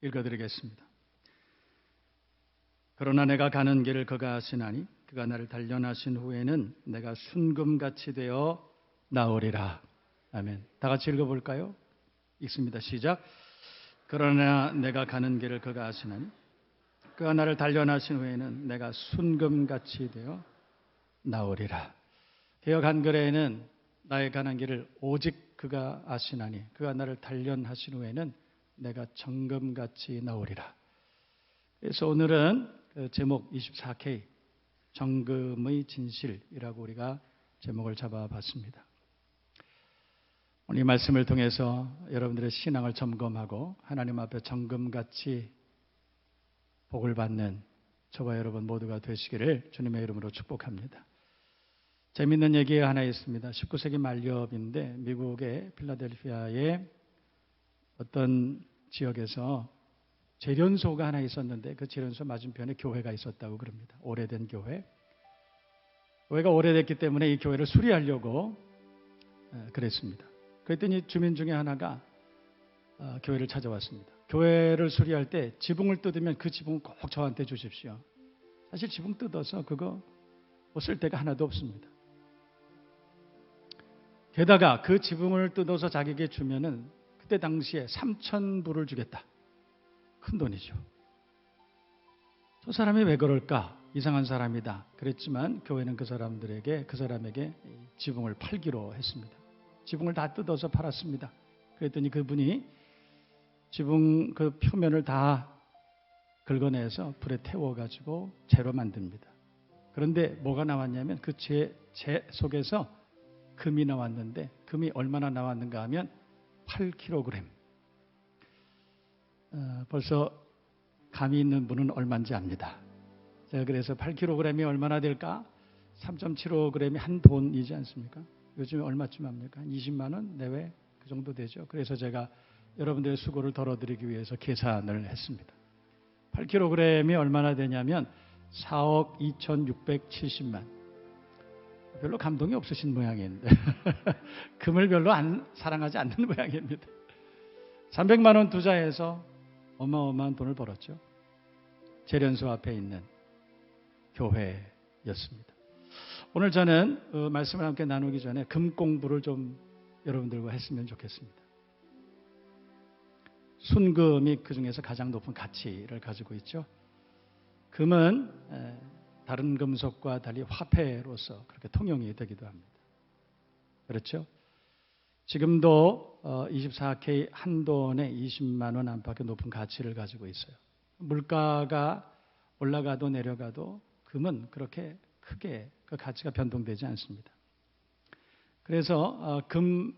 읽어드리겠습니다. 그러나 내가 가는 길을 그가 아시나니 그가 나를 단련하신 후에는 내가 순금같이 되어 나오리라. 아멘. 다 같이 읽어볼까요? 읽습니다. 시작. 그러나 내가 가는 길을 그가 아시나니 그가 나를 단련하신 후에는 내가 순금같이 되어 나오리라. 개역 한글에는 나의 가는 길을 오직 그가 아시나니 그가 나를 단련하신 후에는 내가 정금같이 나오리라. 그래서 오늘은 제목 24K 정금의 진실이라고 우리가 제목을 잡아봤습니다. 오늘 이 말씀을 통해서 여러분들의 신앙을 점검하고 하나님 앞에 정금같이 복을 받는 저와 여러분 모두가 되시기를 주님의 이름으로 축복합니다. 재미있는 얘기가 하나 있습니다. 19세기 말엽인데 미국의 필라델피아의 어떤 지역에서 재련소가 하나 있었는데 그 재련소 맞은편에 교회가 있었다고 그럽니다. 오래된 교회. 교회가 오래됐기 때문에 이 교회를 수리하려고 그랬습니다. 그랬더니 주민 중에 하나가 교회를 찾아왔습니다. 교회를 수리할 때 지붕을 뜯으면 그 지붕을 꼭 저한테 주십시오. 사실 지붕 뜯어서 그거 쓸 데가 하나도 없습니다. 게다가 그 지붕을 뜯어서 자기에게 주면은 그때 당시에 3,000불을 주겠다. 큰 돈이죠. 저 사람이 왜 그럴까? 이상한 사람이다. 그랬지만 교회는 그 사람에게 지붕을 팔기로 했습니다. 지붕을 다 뜯어서 팔았습니다. 그랬더니 그분이 지붕 그 표면을 다 긁어내서 불에 태워가지고 재로 만듭니다. 그런데 뭐가 나왔냐면 그 재 속에서 금이 나왔는데 금이 얼마나 나왔는가 하면 8kg. 벌써 감이 있는 분은 얼마인지 압니다. 제가 그래서 8kg이 얼마나 될까? 3.75g이 한 돈이지 않습니까? 요즘에 얼마쯤 합니까? 20만 원 내외 그 정도 되죠. 그래서 제가 여러분들의 수고를 덜어드리기 위해서 계산을 했습니다. 8kg이 얼마나 되냐면 4억 2,670만. 별로 감동이 없으신 모양인데 금을 별로 사랑하지 않는 모양입니다. 300만 원 투자해서 어마어마한 돈을 벌었죠. 재련소 앞에 있는 교회였습니다. 오늘 저는 말씀을 함께 나누기 전에 금 공부를 좀 여러분들과 했으면 좋겠습니다. 순금이 그 중에서 가장 높은 가치를 가지고 있죠. 금은 다른 금속과 달리 화폐로서 그렇게 통용이 되기도 합니다. 그렇죠? 지금도 24K 한 돈에 20만 원 안팎의 높은 가치를 가지고 있어요. 물가가 올라가도 내려가도 금은 그렇게 크게 그 가치가 변동되지 않습니다. 그래서 금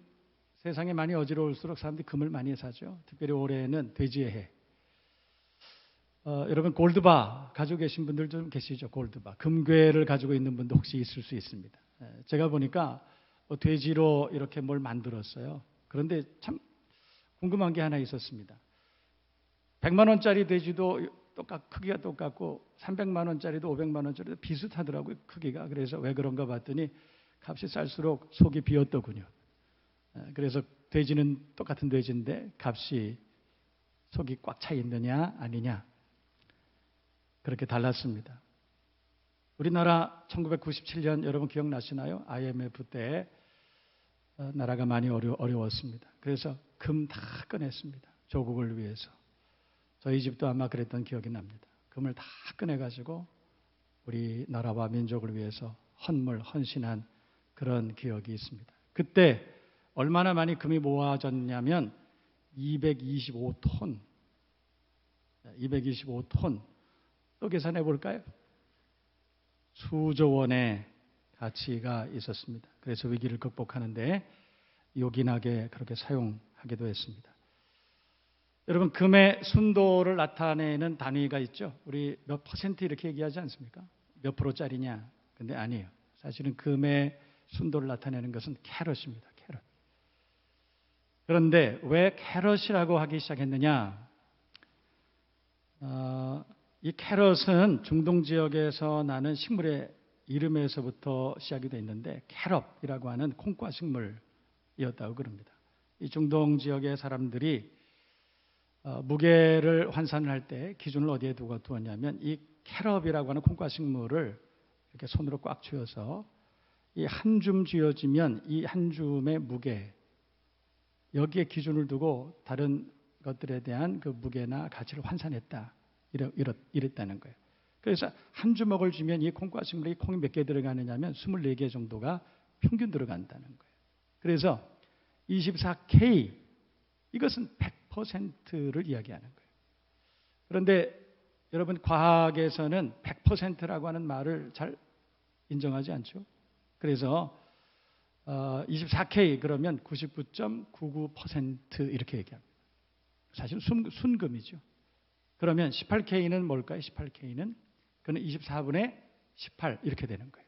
세상에 많이 어지러울수록 사람들이 금을 많이 사죠. 특별히 올해는 돼지의 해. 여러분 골드바 가지고 계신 분들 좀 계시죠? 골드바. 금괴를 가지고 있는 분도 혹시 있을 수 있습니다. 제가 보니까 돼지로 이렇게 뭘 만들었어요. 그런데 참 궁금한 게 하나 있었습니다. 100만 원짜리 돼지도 크기가 똑같고 300만 원짜리도 500만 원짜리도 비슷하더라고요. 크기가. 그래서 왜 그런가 봤더니 값이 쌀수록 속이 비었더군요. 그래서 돼지는 똑같은 돼지인데 값이 속이 꽉 차 있느냐 아니냐 그렇게 달랐습니다. 우리나라 1997년 여러분 기억나시나요? IMF 때 나라가 많이 어려웠습니다. 그래서 금 다 꺼냈습니다. 조국을 위해서. 저희 집도 아마 그랬던 기억이 납니다. 금을 다 꺼내가지고 우리나라와 민족을 위해서 헌신한 그런 기억이 있습니다. 그때 얼마나 많이 금이 모아졌냐면 225톤. 225톤. 또 계산해 볼까요? 수조 원의 가치가 있었습니다. 그래서 위기를 극복하는데 요긴하게 그렇게 사용하기도 했습니다. 여러분 금의 순도를 나타내는 단위가 있죠. 우리 몇 퍼센트 이렇게 얘기하지 않습니까? 몇 프로짜리냐? 근데 아니에요. 사실은 금의 순도를 나타내는 것은 캐럿입니다. 캐럿. 그런데 왜 캐럿이라고 하기 시작했느냐? 이 캐럿은 중동 지역에서 나는 식물의 이름에서부터 시작이 되어 있는데 캐럿이라고 하는 콩과 식물이었다고 그럽니다. 이 중동 지역의 사람들이 무게를 환산을 할 때 기준을 어디에 두었냐면 이 캐럽이라고 하는 콩과식물을 이렇게 손으로 꽉 쥐어서 이 한 줌 쥐어지면 이 한 줌의 무게, 여기에 기준을 두고 다른 것들에 대한 그 무게나 가치를 환산했다. 이랬다는 거예요. 그래서 한 주먹을 쥐면 이 콩과식물에 콩이 몇 개 들어가느냐 하면 24개 정도가 평균 들어간다는 거예요. 그래서 24K, 이것은 100%를 이야기하는 거예요. 그런데 여러분, 과학에서는 100%라고 하는 말을 잘 인정하지 않죠. 그래서 24K 그러면 99.99% 이렇게 얘기합니다. 사실 순금이죠. 그러면 18K는 뭘까요? 18K는 그는 24분의 18 이렇게 되는 거예요.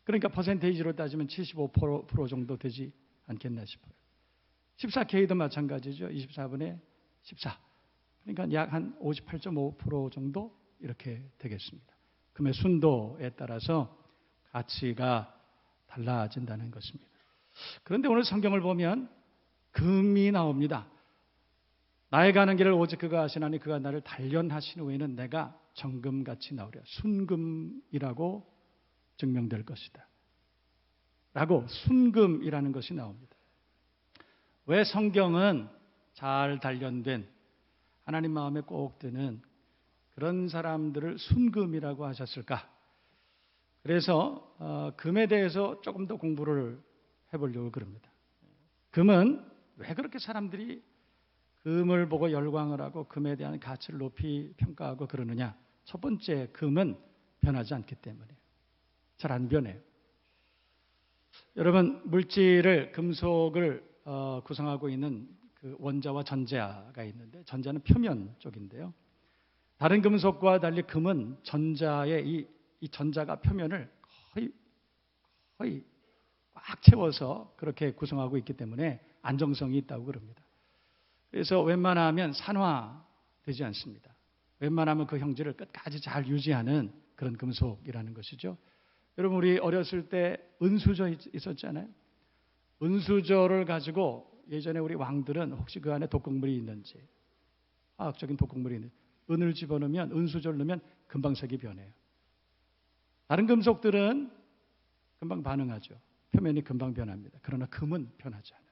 그러니까 퍼센테이지로 따지면 75% 정도 되지 않겠나 싶어요. 14K도 마찬가지죠. 24분의 14. 그러니까 약 한 58.5% 정도 이렇게 되겠습니다. 금의 순도에 따라서 가치가 달라진다는 것입니다. 그런데 오늘 성경을 보면 금이 나옵니다. 나의 가는 길을 오직 그가 아시나니 그가 나를 단련하신 후에는 내가 정금같이 나오리라. 순금이라고 증명될 것이다. 라고 순금이라는 것이 나옵니다. 왜 성경은 잘 단련된 하나님 마음에 꼭 드는 그런 사람들을 순금이라고 하셨을까? 그래서 금에 대해서 조금 더 공부를 해보려고 그럽니다. 금은 왜 그렇게 사람들이 금을 보고 열광을 하고 금에 대한 가치를 높이 평가하고 그러느냐? 첫 번째, 금은 변하지 않기 때문에 잘 안 변해요. 여러분, 물질을, 금속을 구성하고 있는 그 원자와 전자가 있는데, 전자는 표면 쪽인데요. 다른 금속과 달리 금은 전자의 이 전자가 표면을 거의 꽉 채워서 그렇게 구성하고 있기 때문에 안정성이 있다고 그럽니다. 그래서 웬만하면 산화되지 않습니다. 웬만하면 그 형질을 끝까지 잘 유지하는 그런 금속이라는 것이죠. 여러분, 우리 어렸을 때 은수저 있었잖아요. 은수저를 가지고 예전에 우리 왕들은 혹시 그 안에 독극물이 있는지, 화학적인 독극물이 있는지, 은을 집어넣으면, 은수저를 넣으면 금방 색이 변해요. 다른 금속들은 금방 반응하죠. 표면이 금방 변합니다. 그러나 금은 변하지 않아요.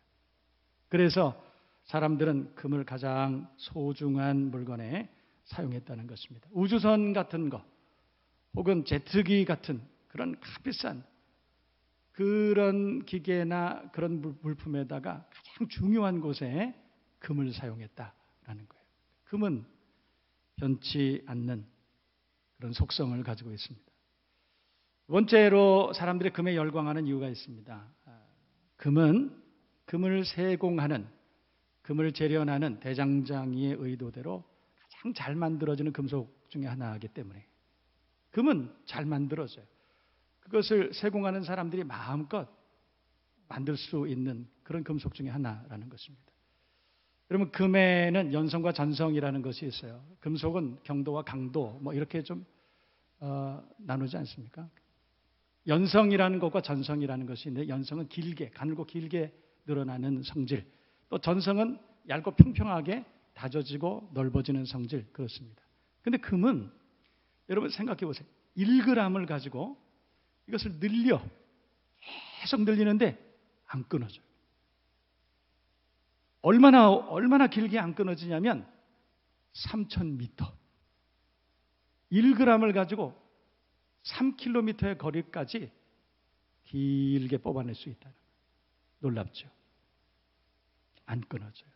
그래서 사람들은 금을 가장 소중한 물건에 사용했다는 것입니다. 우주선 같은 거 혹은 제트기 같은 그런 값비싼 그런 기계나 그런 물품에다가 가장 중요한 곳에 금을 사용했다라는 거예요. 금은 변치 않는 그런 속성을 가지고 있습니다. 두 번째로 사람들이 금에 열광하는 이유가 있습니다. 금을 세공하는, 금을 재련하는 대장장이의 의도대로 가장 잘 만들어지는 금속 중에 하나이기 때문에 금은 잘 만들어져요. 그것을 세공하는 사람들이 마음껏 만들 수 있는 그런 금속 중에 하나라는 것입니다. 여러분, 금에는 연성과 전성이라는 것이 있어요. 금속은 경도와 강도 이렇게 좀 나누지 않습니까? 연성이라는 것과 전성이라는 것이 있는데, 연성은 길게, 가늘고 길게 늘어나는 성질, 또 전성은 얇고 평평하게 다져지고 넓어지는 성질, 그렇습니다. 그런데 금은 여러분 생각해 보세요. 1g을 가지고 이것을 계속 늘리는데 안 끊어져요. 얼마나 길게 안 끊어지냐면 3,000m. 1g을 가지고 3km의 거리까지 길게 뽑아낼 수 있다는 거예요. 놀랍죠? 안 끊어져요.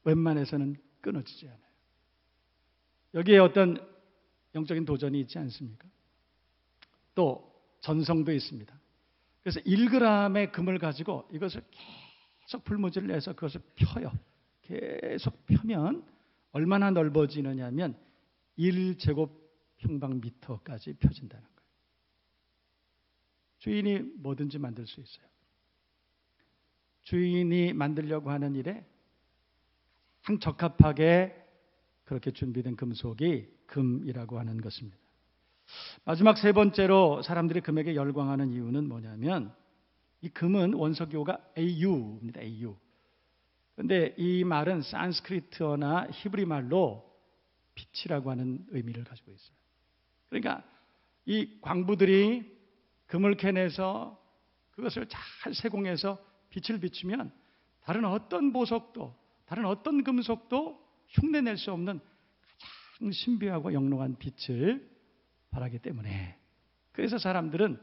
웬만해서는 끊어지지 않아요. 여기에 어떤 영적인 도전이 있지 않습니까? 또 전성도 있습니다. 그래서 1g의 금을 가지고 이것을 계속 불모지를 내서 그것을 펴요. 계속 펴면 얼마나 넓어지느냐 하면 1제곱평방미터까지 펴진다는 거예요. 주인이 뭐든지 만들 수 있어요. 주인이 만들려고 하는 일에 가장 적합하게 그렇게 준비된 금속이 금이라고 하는 것입니다. 마지막 세 번째로 사람들이 금에게 열광하는 이유는 뭐냐면, 이 금은 원석유가 AU입니다. AU. 그런데 이 말은 산스크리트어나 히브리 말로 빛이라고 하는 의미를 가지고 있어요. 그러니까 이 광부들이 금을 캐내서 그것을 잘 세공해서 빛을 비추면 다른 어떤 보석도, 다른 어떤 금속도 흉내낼 수 없는 가장 신비하고 영롱한 빛을 발하기 때문에, 그래서 사람들은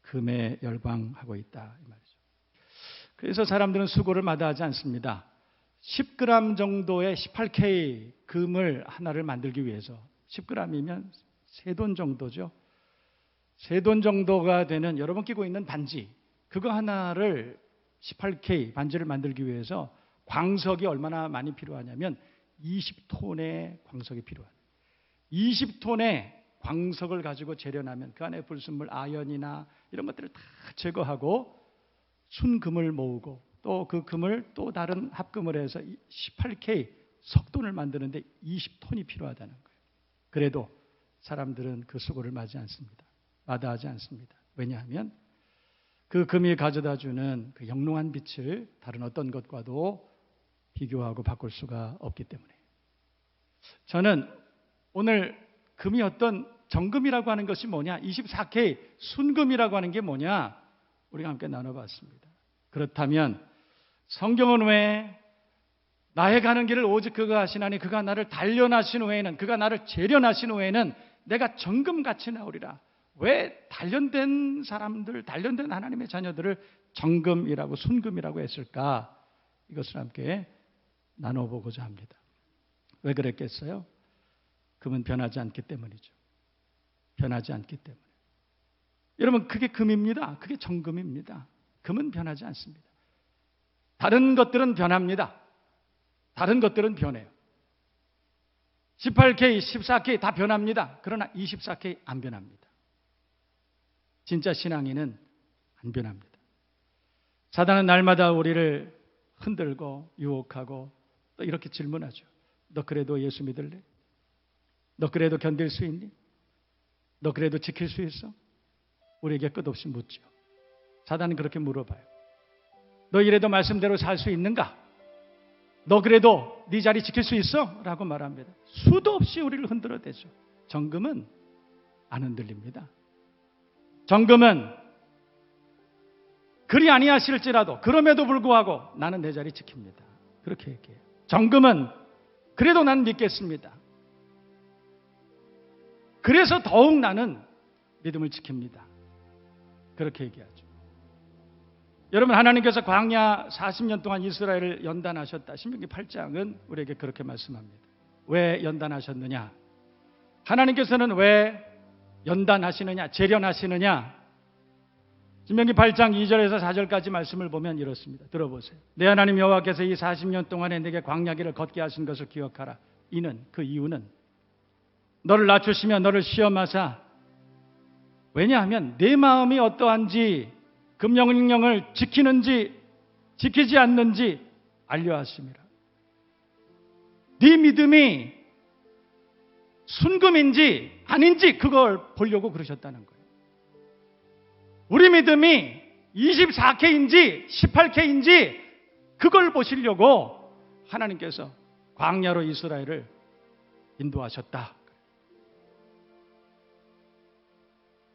금에 열광하고 있다 이 말이죠. 그래서 사람들은 수고를 마다하지 않습니다. 10g 정도의 18K 금을 하나를 만들기 위해서, 10g이면 세돈 정도죠. 세돈 정도가 되는 여러분 끼고 있는 반지, 그거 하나를 18K 반지를 만들기 위해서 광석이 얼마나 많이 필요하냐면 20톤의 광석이 필요합니다. 20톤의 광석을 가지고 재련하면 그 안에 불순물 아연이나 이런 것들을 다 제거하고 순금을 모으고 또 그 금을 또 다른 합금을 해서 18K 석돈을 만드는데 20톤이 필요하다는 거예요. 그래도 사람들은 그 수고를 마다하지 않습니다. 왜냐하면 그 금이 가져다 주는 그 영롱한 빛을 다른 어떤 것과도 비교하고 바꿀 수가 없기 때문에, 저는 오늘 금이 어떤 정금이라고 하는 것이 뭐냐, 24K 순금이라고 하는 게 뭐냐, 우리가 함께 나눠봤습니다. 그렇다면 성경은 왜 나의 가는 길을 오직 그가 하시나니 그가 나를 단련하신 후에는, 그가 나를 재련하신 후에는 내가 정금같이 나오리라. 왜 단련된 사람들, 단련된 하나님의 자녀들을 정금이라고 순금이라고 했을까? 이것을 함께 나눠보고자 합니다. 왜 그랬겠어요? 금은 변하지 않기 때문이죠. 변하지 않기 때문에. 여러분, 그게 금입니다. 그게 정금입니다. 금은 변하지 않습니다. 다른 것들은 변합니다. 다른 것들은 변해요. 18K, 14K 다 변합니다. 그러나 24K 안 변합니다. 진짜 신앙인은 안 변합니다. 사단은 날마다 우리를 흔들고 유혹하고 또 이렇게 질문하죠. 너 그래도 예수 믿을래? 너 그래도 견딜 수 있니? 너 그래도 지킬 수 있어? 우리에게 끝없이 묻죠. 사단은 그렇게 물어봐요. 너 이래도 말씀대로 살 수 있는가? 너 그래도 네 자리 지킬 수 있어? 라고 말합니다. 수도 없이 우리를 흔들어대죠. 정금은 안 흔들립니다. 정금은 그리 아니하실지라도 그럼에도 불구하고 나는 내 자리 지킵니다. 그렇게 얘기해요. 정금은 그래도 난 믿겠습니다. 그래서 더욱 나는 믿음을 지킵니다. 그렇게 얘기하죠. 여러분, 하나님께서 광야 40년 동안 이스라엘을 연단하셨다. 신명기 8장은 우리에게 그렇게 말씀합니다. 왜 연단하셨느냐? 하나님께서는 왜 연단하시느냐? 재련하시느냐? 신명기 8장 2절에서 4절까지 말씀을 보면 이렇습니다. 들어보세요. 내 하나님 여호와께서 이 40년 동안에 내게 광야길을 걷게 하신 것을 기억하라. 이는, 그 이유는 너를 낮추시며 너를 시험하사, 왜냐하면 내 마음이 어떠한지 금령령을 지키는지 지키지 않는지 알려 하심이라. 네 믿음이 순금인지 아닌지 그걸 보려고 그러셨다는 거예요. 우리 믿음이 24K인지 18K인지 그걸 보시려고 하나님께서 광야로 이스라엘을 인도하셨다.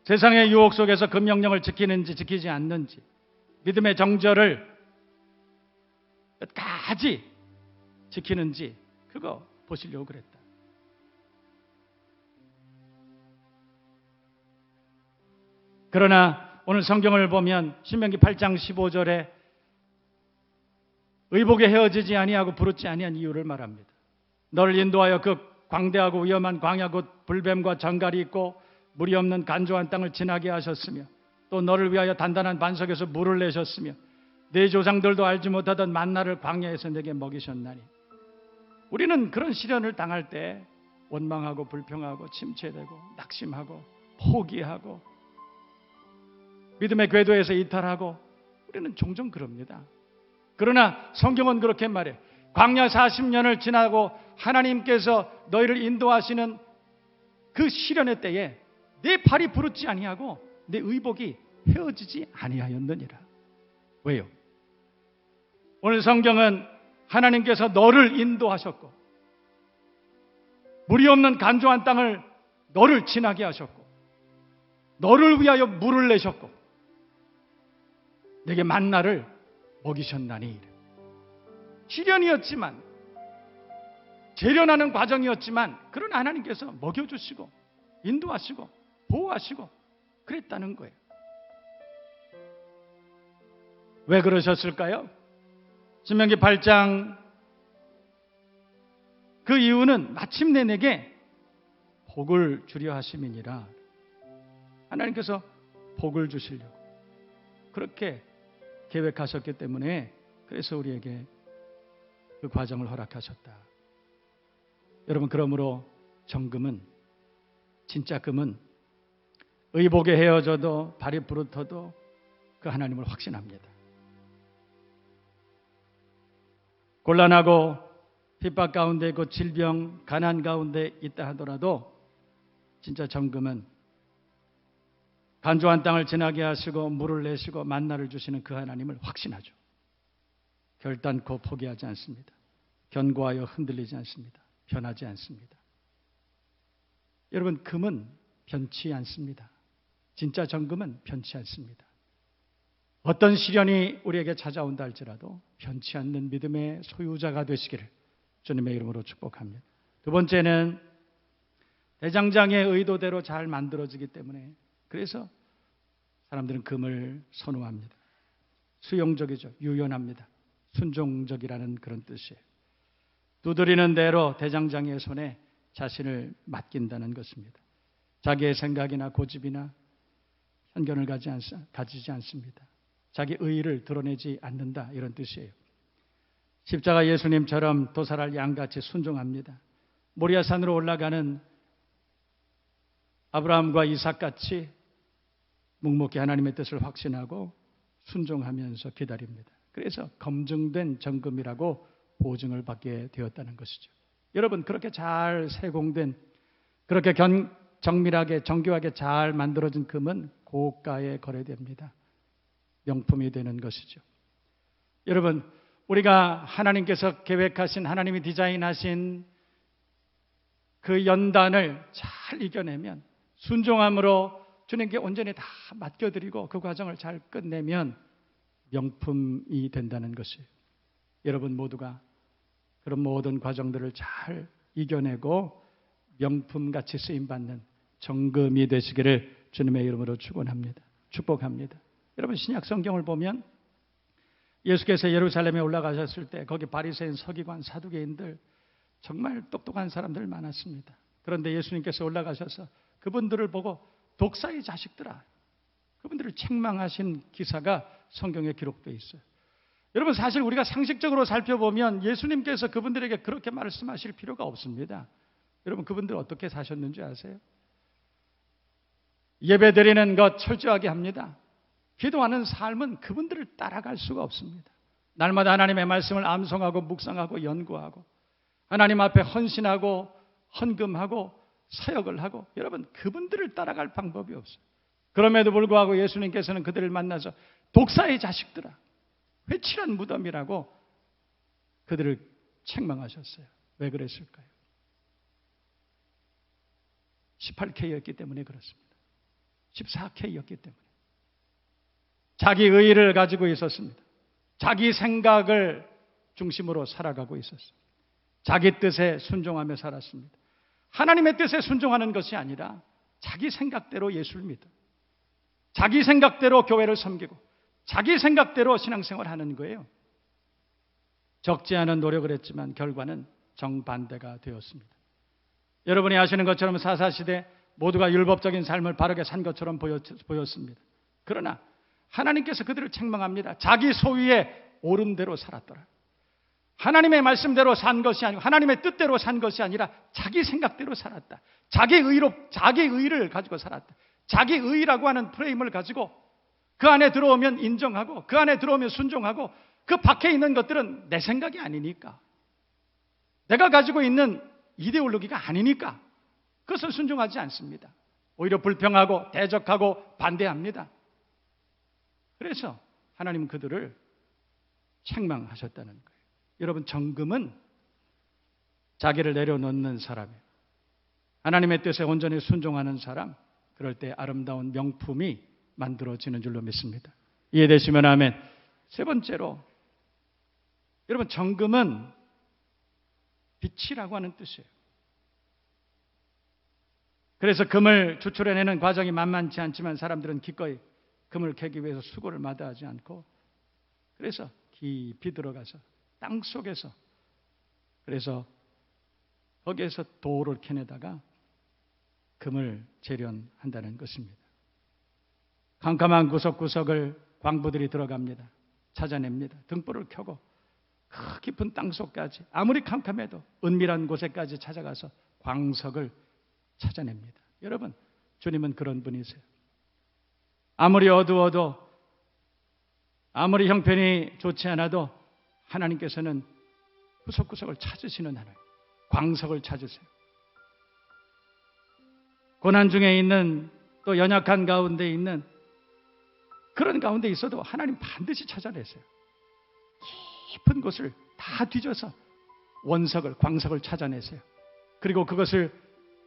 세상의 유혹 속에서 금령령을 지키는지 지키지 않는지, 믿음의 정절을 끝까지 지키는지 그거 보시려고 그랬다. 그러나 오늘 성경을 보면 신명기 8장 15절에 의복에 헤어지지 아니하고 부르지 아니한 이유를 말합니다. 너를 인도하여 그 광대하고 위험한 광야 곧 불뱀과 정갈이 있고 물이 없는 간조한 땅을 지나게 하셨으며 또 너를 위하여 단단한 반석에서 물을 내셨으며 네 조상들도 알지 못하던 만나를 광야에서 내게 먹이셨나니. 우리는 그런 시련을 당할 때 원망하고 불평하고 침체되고 낙심하고 포기하고 믿음의 궤도에서 이탈하고 우리는 종종 그럽니다. 그러나 성경은 그렇게 말해요. 광야 40년을 지나고 하나님께서 너희를 인도하시는 그 시련의 때에 내 팔이 부르지 아니하고 내 의복이 헤어지지 아니하였느니라. 왜요? 오늘 성경은 하나님께서 너를 인도하셨고 물이 없는 간조한 땅을 너를 지나게 하셨고 너를 위하여 물을 내셨고 내게 만나를 먹이셨나니. 시련이었지만 재련하는 과정이었지만 그러나 하나님께서 먹여주시고 인도하시고 보호하시고 그랬다는 거예요. 왜 그러셨을까요? 신명기 8장 그 이유는 마침내 내게 복을 주려 하심이니라. 하나님께서 복을 주시려고 그렇게 계획하셨기 때문에 그래서 우리에게 그 과정을 허락하셨다. 여러분, 그러므로 정금은, 진짜 금은 의복에 헤어져도 발이 부르터도 그 하나님을 확신합니다. 곤란하고 핍박 가운데 있고 질병, 가난 가운데 있다 하더라도 진짜 정금은 간조한 땅을 지나게 하시고 물을 내시고 만나를 주시는 그 하나님을 확신하죠. 결단코 포기하지 않습니다. 견고하여 흔들리지 않습니다. 변하지 않습니다. 여러분, 금은 변치 않습니다. 진짜 정금은 변치 않습니다. 어떤 시련이 우리에게 찾아온다 할지라도 변치 않는 믿음의 소유자가 되시기를 주님의 이름으로 축복합니다. 두 번째는 대장장의 의도대로 잘 만들어지기 때문에 그래서 사람들은 금을 선호합니다. 수용적이죠. 유연합니다. 순종적이라는 그런 뜻이에요. 두드리는 대로 대장장의 손에 자신을 맡긴다는 것입니다. 자기의 생각이나 고집이나 편견을 가지지 않습니다. 자기 의의를 드러내지 않는다, 이런 뜻이에요. 십자가 예수님처럼 도살할 양같이 순종합니다. 모리아산으로 올라가는 아브라함과 이삭같이 묵묵히 하나님의 뜻을 확신하고 순종하면서 기다립니다. 그래서 검증된 정금이라고 보증을 받게 되었다는 것이죠. 여러분, 그렇게 잘 세공된, 그렇게 정밀하게 정교하게 잘 만들어진 금은 고가에 거래됩니다. 명품이 되는 것이죠. 여러분, 우리가 하나님께서 계획하신, 하나님이 디자인하신 그 연단을 잘 이겨내면, 순종함으로 주님께 온전히 다 맡겨드리고 그 과정을 잘 끝내면 명품이 된다는 것이에요. 여러분 모두가 그런 모든 과정들을 잘 이겨내고 명품같이 쓰임받는 정금이 되시기를 주님의 이름으로 축원합니다. 축복합니다. 여러분, 신약 성경을 보면 예수께서 예루살렘에 올라가셨을 때 거기 바리새인, 서기관, 사두개인들 정말 똑똑한 사람들 많았습니다. 그런데 예수님께서 올라가셔서 그분들을 보고 독사의 자식들아, 그분들을 책망하신 기사가 성경에 기록되어 있어요. 여러분, 사실 우리가 상식적으로 살펴보면 예수님께서 그분들에게 그렇게 말씀하실 필요가 없습니다. 여러분, 그분들 어떻게 사셨는지 아세요? 예배드리는 것 철저하게 합니다. 기도하는 삶은 그분들을 따라갈 수가 없습니다. 날마다 하나님의 말씀을 암송하고 묵상하고 연구하고 하나님 앞에 헌신하고 헌금하고 사역을 하고, 여러분, 그분들을 따라갈 방법이 없어요. 그럼에도 불구하고 예수님께서는 그들을 만나서 독사의 자식들아, 회칠한 무덤이라고 그들을 책망하셨어요. 왜 그랬을까요? 18K였기 때문에 그렇습니다. 14K였기 때문에. 자기 의의를 가지고 있었습니다. 자기 생각을 중심으로 살아가고 있었습니다. 자기 뜻에 순종하며 살았습니다. 하나님의 뜻에 순종하는 것이 아니라 자기 생각대로 예수를 믿어, 자기 생각대로 교회를 섬기고 자기 생각대로 신앙생활을 하는 거예요. 적지 않은 노력을 했지만 결과는 정반대가 되었습니다. 여러분이 아시는 것처럼 사사시대 모두가 율법적인 삶을 바르게 산 것처럼 보였습니다. 그러나 하나님께서 그들을 책망합니다. 자기 소위에 옳은 대로 살았더라. 하나님의 말씀대로 산 것이 아니고 하나님의 뜻대로 산 것이 아니라 자기 생각대로 살았다. 자기 의를 가지고 살았다. 자기 의라고 하는 프레임을 가지고 그 안에 들어오면 인정하고 그 안에 들어오면 순종하고 그 밖에 있는 것들은 내 생각이 아니니까, 내가 가지고 있는 이데올로기가 아니니까 그것을 순종하지 않습니다. 오히려 불평하고 대적하고 반대합니다. 그래서 하나님은 그들을 책망하셨다는 거예요. 여러분, 정금은 자기를 내려놓는 사람이에요. 하나님의 뜻에 온전히 순종하는 사람, 그럴 때 아름다운 명품이 만들어지는 줄로 믿습니다. 이해되시면 아멘. 세 번째로, 여러분, 정금은 빛이라고 하는 뜻이에요. 그래서 금을 추출해내는 과정이 만만치 않지만 사람들은 기꺼이 금을 캐기 위해서 수고를 마다하지 않고, 그래서 깊이 들어가서 땅 속에서, 그래서 거기에서 돌을 캐내다가 금을 재련한다는 것입니다. 캄캄한 구석구석을 광부들이 들어갑니다. 찾아냅니다. 등불을 켜고 그 깊은 땅속까지, 아무리 캄캄해도 은밀한 곳에까지 찾아가서 광석을 찾아냅니다. 여러분, 주님은 그런 분이세요. 아무리 어두워도, 아무리 형편이 좋지 않아도 하나님께서는 구석구석을 찾으시는 하나님, 광석을 찾으세요. 고난 중에 있는, 또 연약한 가운데 있는, 그런 가운데 있어도 하나님 반드시 찾아내세요. 깊은 곳을 다 뒤져서 원석을, 광석을 찾아내세요. 그리고 그것을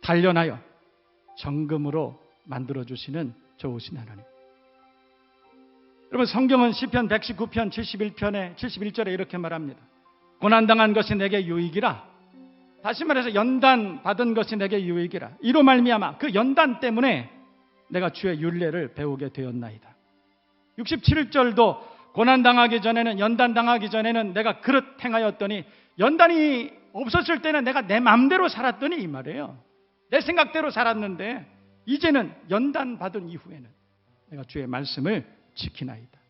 단련하여 정금으로 만들어주시는 좋으신 하나님. 여러분, 성경은 시편 119편 71편에 71절에 이렇게 말합니다. 고난당한 것이 내게 유익이라. 다시 말해서 연단 받은 것이 내게 유익이라. 이로 말미암아 그 연단 때문에 내가 주의 율례를 배우게 되었나이다. 67절도 고난당하기 전에는, 연단당하기 전에는 내가 그릇 행하였더니, 연단이 없었을 때는 내가 내 마음대로 살았더니, 이 말이에요. 내 생각대로 살았는데 이제는 연단 받은 이후에는 내가 주의 말씀을 지키나이다.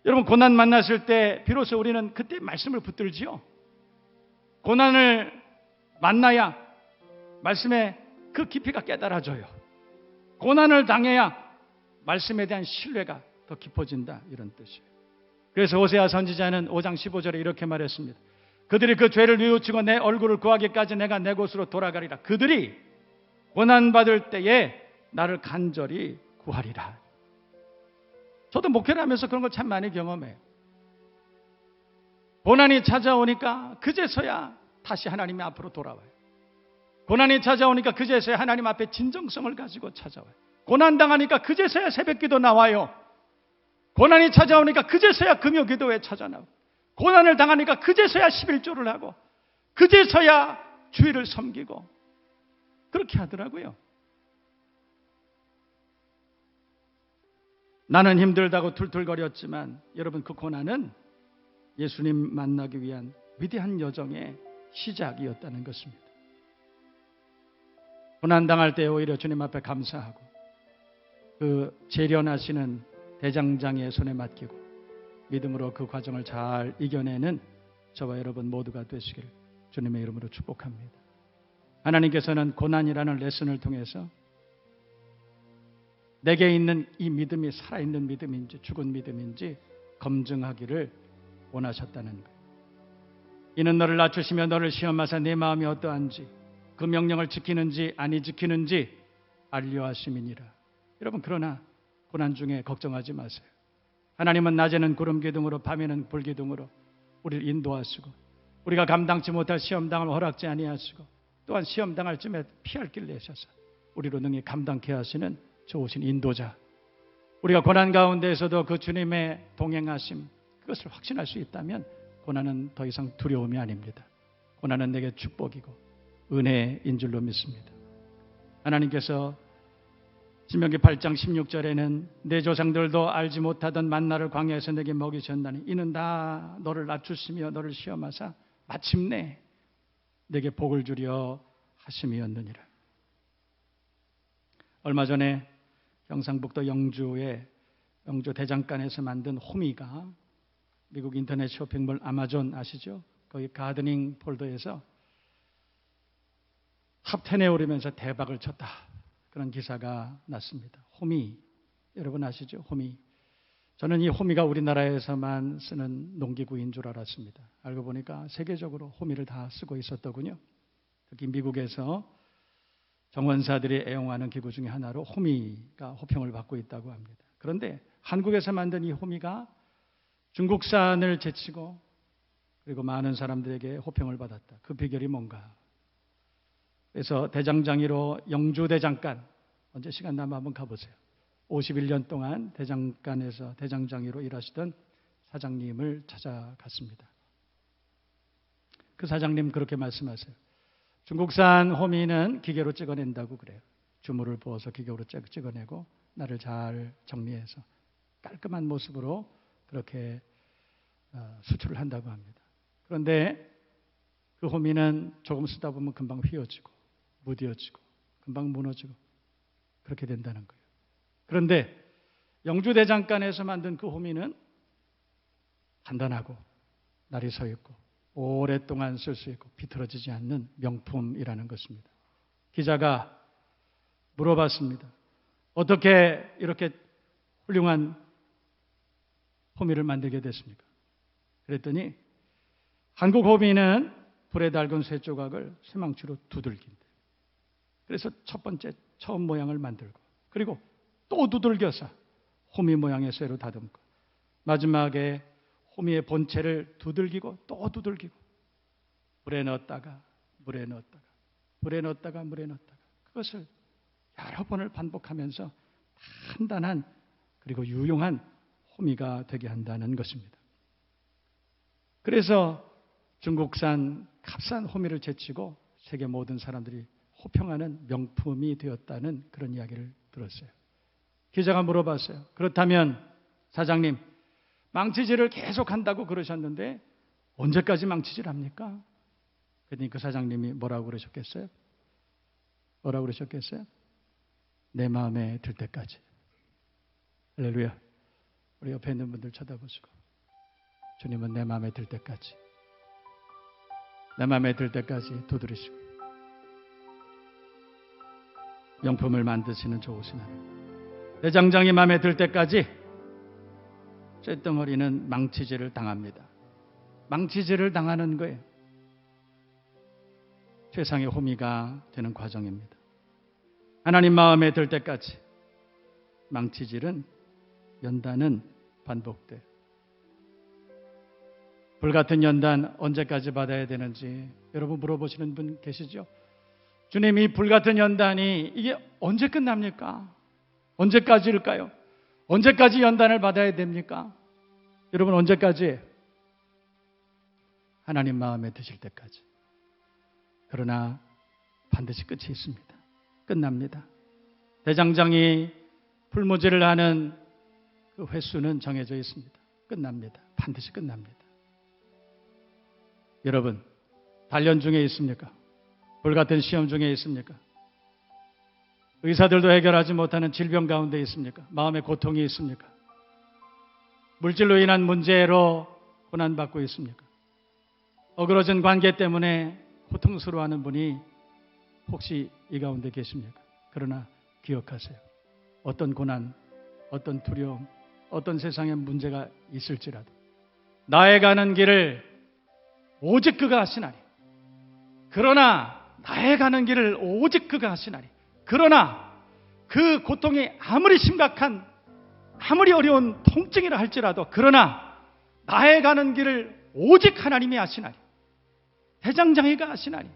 여러분, 고난 만났을 때 비로소 우리는 그때 말씀을 붙들지요. 고난을 만나야 말씀의 그 깊이가 깨달아져요. 고난을 당해야 말씀에 대한 신뢰가 더 깊어진다, 이런 뜻이에요. 그래서 호세아 선지자는 5장 15절에 이렇게 말했습니다. 그들이 그 죄를 뉘우치고 내 얼굴을 구하기까지 내가 내 곳으로 돌아가리라. 그들이 고난받을 때에 나를 간절히 구하리라. 저도 목회를 하면서 그런 걸 참 많이 경험해요. 고난이 찾아오니까 그제서야 다시 하나님 앞으로 돌아와요. 고난이 찾아오니까 그제서야 하나님 앞에 진정성을 가지고 찾아와요. 고난당하니까 그제서야 새벽기도 나와요. 고난이 찾아오니까 그제서야 금요기도에 찾아나오고, 고난을 당하니까 그제서야 11조를 하고, 그제서야 주의를 섬기고, 그렇게 하더라고요. 나는 힘들다고 툴툴거렸지만 여러분, 그 고난은 예수님 만나기 위한 위대한 여정의 시작이었다는 것입니다. 고난당할 때 오히려 주님 앞에 감사하고 그 재련하시는 대장장의 손에 맡기고 믿음으로 그 과정을 잘 이겨내는 저와 여러분 모두가 되시길 주님의 이름으로 축복합니다. 하나님께서는 고난이라는 레슨을 통해서 내게 있는 이 믿음이 살아있는 믿음인지 죽은 믿음인지 검증하기를 원하셨다는 거예요. 이는 너를 낮추시며 너를 시험하사 내 마음이 어떠한지 그 명령을 지키는지 아니 지키는지 알려 하심이니라. 여러분, 그러나 고난 중에 걱정하지 마세요. 하나님은 낮에는 구름 기둥으로 밤에는 불 기둥으로 우리를 인도하시고, 우리가 감당치 못할 시험당을 허락지 아니하시고, 또한 시험당할 쯤에 피할 길 내셔서 우리로 능히 감당케 하시는 좋으신 인도자, 우리가 고난 가운데에서도 그 주님의 동행하심, 그것을 확신할 수 있다면 고난은 더 이상 두려움이 아닙니다. 고난은 내게 축복이고 은혜인 줄로 믿습니다. 하나님께서 신명기 8장 16절에는 내 조상들도 알지 못하던 만나를 광야에서 내게 먹이셨나니 이는 다 너를 낮추시며 너를 시험하사 마침내 내게 복을 주려 하심이었느니라. 얼마 전에 경상북도 영주의 영주 대장간에서 만든 호미가 미국 인터넷 쇼핑몰 아마존 아시죠? 거기 가드닝 폴더에서 탑 10에 오르면서 대박을 쳤다. 그런 기사가 났습니다. 호미, 여러분 아시죠? 호미. 저는 이 호미가 우리나라에서만 쓰는 농기구인 줄 알았습니다. 알고 보니까 세계적으로 호미를 다 쓰고 있었더군요. 특히 미국에서 정원사들이 애용하는 기구 중에 하나로 호미가 호평을 받고 있다고 합니다. 그런데 한국에서 만든 이 호미가 중국산을 제치고 그리고 많은 사람들에게 호평을 받았다. 그 비결이 뭔가? 그래서 대장장이로 영주대장간, 언제 시간 나면 한번 가보세요. 51년 동안 대장간에서 대장장이로 일하시던 사장님을 찾아갔습니다. 그 사장님 그렇게 말씀하세요. 중국산 호미는 기계로 찍어낸다고 그래요. 주물을 부어서 기계로 찍어내고 나를 잘 정리해서 깔끔한 모습으로 그렇게 수출을 한다고 합니다. 그런데 그 호미는 조금 쓰다 보면 금방 휘어지고 무뎌지고 금방 무너지고 그렇게 된다는 거예요. 그런데 영주대장간에서 만든 그 호미는 단단하고 날이 서 있고 오랫동안 쓸 수 있고 비틀어지지 않는 명품이라는 것입니다. 기자가 물어봤습니다. 어떻게 이렇게 훌륭한 호미를 만들게 됐습니까? 그랬더니 한국 호미는 불에 달군 쇠 조각을 쇠망치로 두들긴대. 그래서 첫 번째 처음 모양을 만들고 그리고 또 두들겨서 호미 모양의 쇠로 다듬고 마지막에 호미의 본체를 두들기고 또 두들기고 물에 넣었다가 물에 넣었다가 물에 넣었다가 물에 넣었다가 그것을 여러 번을 반복하면서 단단한 그리고 유용한 호미가 되게 한다는 것입니다. 그래서 중국산 값싼 호미를 제치고 세계 모든 사람들이 호평하는 명품이 되었다는 그런 이야기를 들었어요. 기자가 물어봤어요. 그렇다면 사장님 망치질을 계속 한다고 그러셨는데 언제까지 망치질 합니까? 그랬더니 그 사장님이 뭐라고 그러셨겠어요? 뭐라고 그러셨겠어요? 내 마음에 들 때까지. 할렐루야. 우리 옆에 있는 분들 쳐다보시고 주님은 내 마음에 들 때까지 내 마음에 들 때까지 두드리시고 명품을 만드시는 좋으신 하나님. 대장장이 마음에 들 때까지 쇳덩어리는 망치질을 당합니다. 망치질을 당하는 거예요. 최상의 호미가 되는 과정입니다. 하나님 마음에 들 때까지 망치질은 연단은 반복돼요. 불같은 연단 언제까지 받아야 되는지 여러분 물어보시는 분 계시죠? 주님 이 불같은 연단이 이게 언제 끝납니까? 언제까지일까요? 언제까지 연단을 받아야 됩니까? 여러분 언제까지? 하나님 마음에 드실 때까지. 그러나 반드시 끝이 있습니다. 끝납니다. 대장장이 풀무질을 하는 그 횟수는 정해져 있습니다. 끝납니다. 반드시 끝납니다. 여러분 단련 중에 있습니까? 불같은 시험 중에 있습니까? 의사들도 해결하지 못하는 질병 가운데 있습니까? 마음의 고통이 있습니까? 물질로 인한 문제로 고난받고 있습니까? 어그러진 관계 때문에 고통스러워하는 분이 혹시 이 가운데 계십니까? 그러나 기억하세요. 어떤 고난, 어떤 두려움, 어떤 세상의 문제가 있을지라도 나의 가는 길을 오직 그가 하시나니. 그러나 나의 가는 길을 오직 그가 하시나니. 그러나 그 고통이 아무리 심각한 아무리 어려운 통증이라 할지라도 그러나 나의 가는 길을 오직 하나님이 하시나니. 대장장이가 하시나니.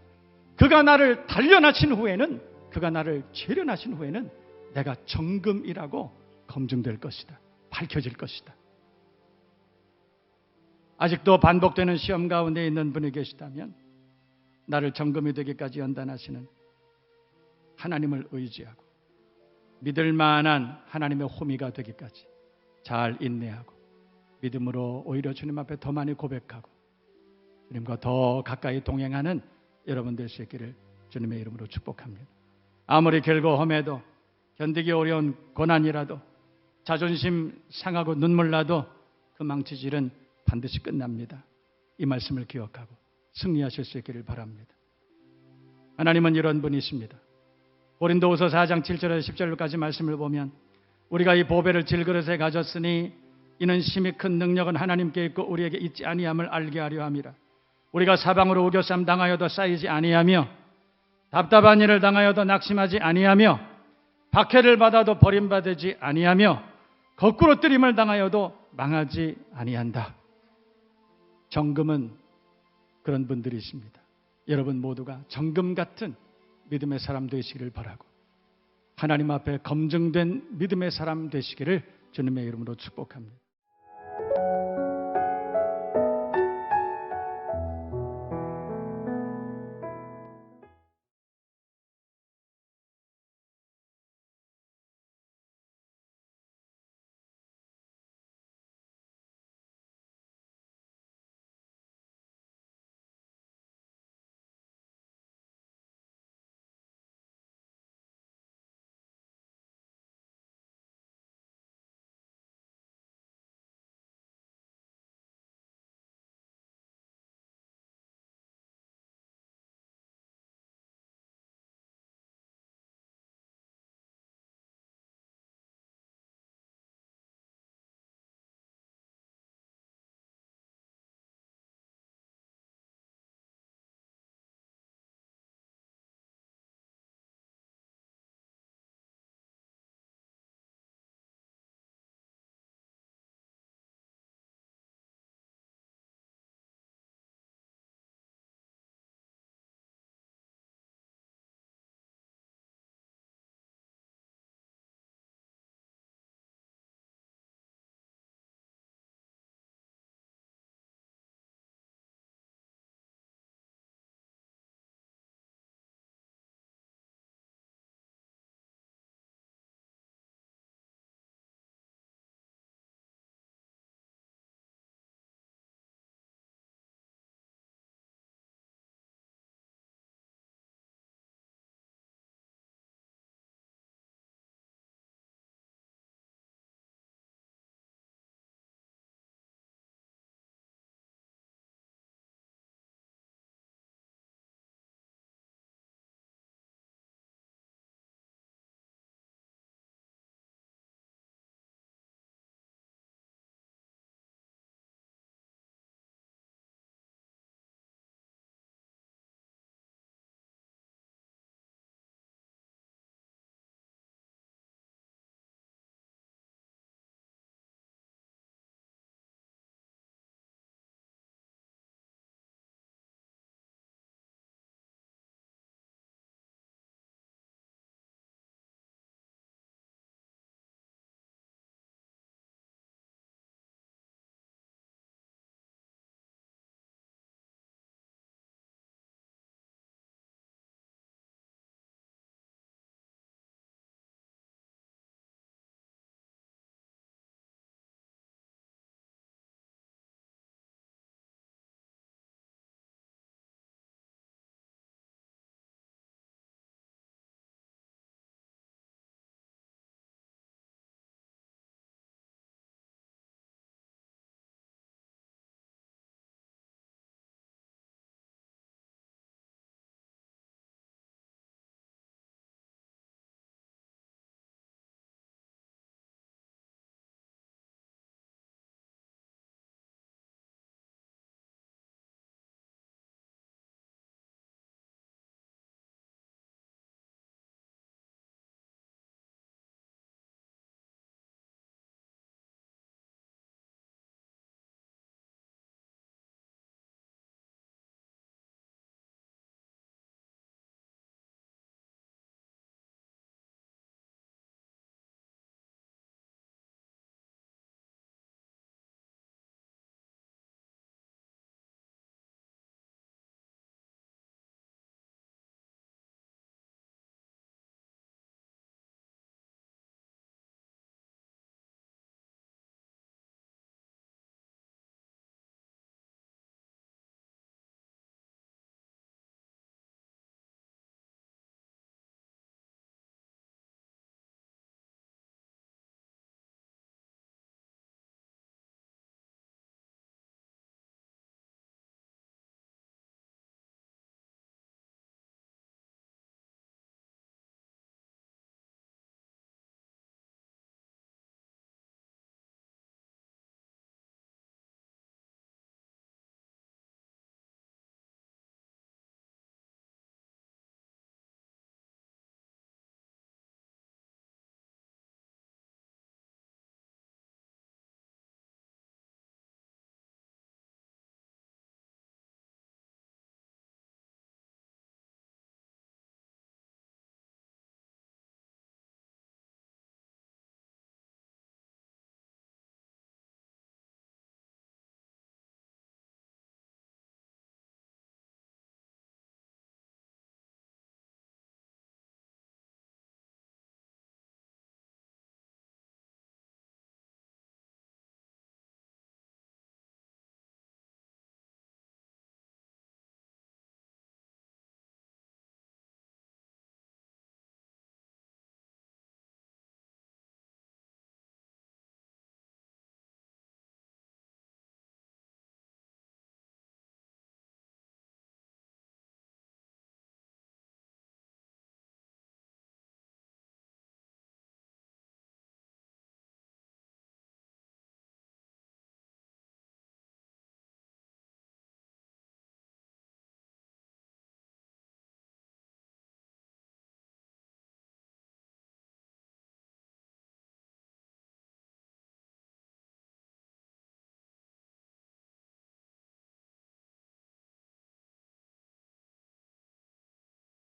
그가 나를 단련하신 후에는 그가 나를 재련하신 후에는 내가 정금이라고 검증될 것이다. 밝혀질 것이다. 아직도 반복되는 시험 가운데 있는 분이 계시다면 나를 정금이 되기까지 연단하시는 하나님을 의지하고 믿을 만한 하나님의 호미가 되기까지 잘 인내하고 믿음으로 오히려 주님 앞에 더 많이 고백하고 주님과 더 가까이 동행하는 여러분 될 수 있기를 주님의 이름으로 축복합니다. 아무리 길고 험해도 견디기 어려운 고난이라도 자존심 상하고 눈물 나도 그 망치질은 반드시 끝납니다. 이 말씀을 기억하고 승리하실 수 있기를 바랍니다. 하나님은 이런 분이십니다. 고린도후서 4장 7절에서 10절까지 말씀을 보면 우리가 이 보배를 질그릇에 가졌으니 이는 심히 큰 능력은 하나님께 있고 우리에게 있지 아니함을 알게 하려 함이라. 우리가 사방으로 우겨쌈 당하여도 쌓이지 아니하며 답답한 일을 당하여도 낙심하지 아니하며 박해를 받아도 버림받지 아니하며 거꾸로 뜨림을 당하여도 망하지 아니한다. 정금은 그런 분들이십니다. 여러분 모두가 정금 같은 믿음의 사람 되시기를 바라고 하나님 앞에 검증된 믿음의 사람 되시기를 주님의 이름으로 축복합니다.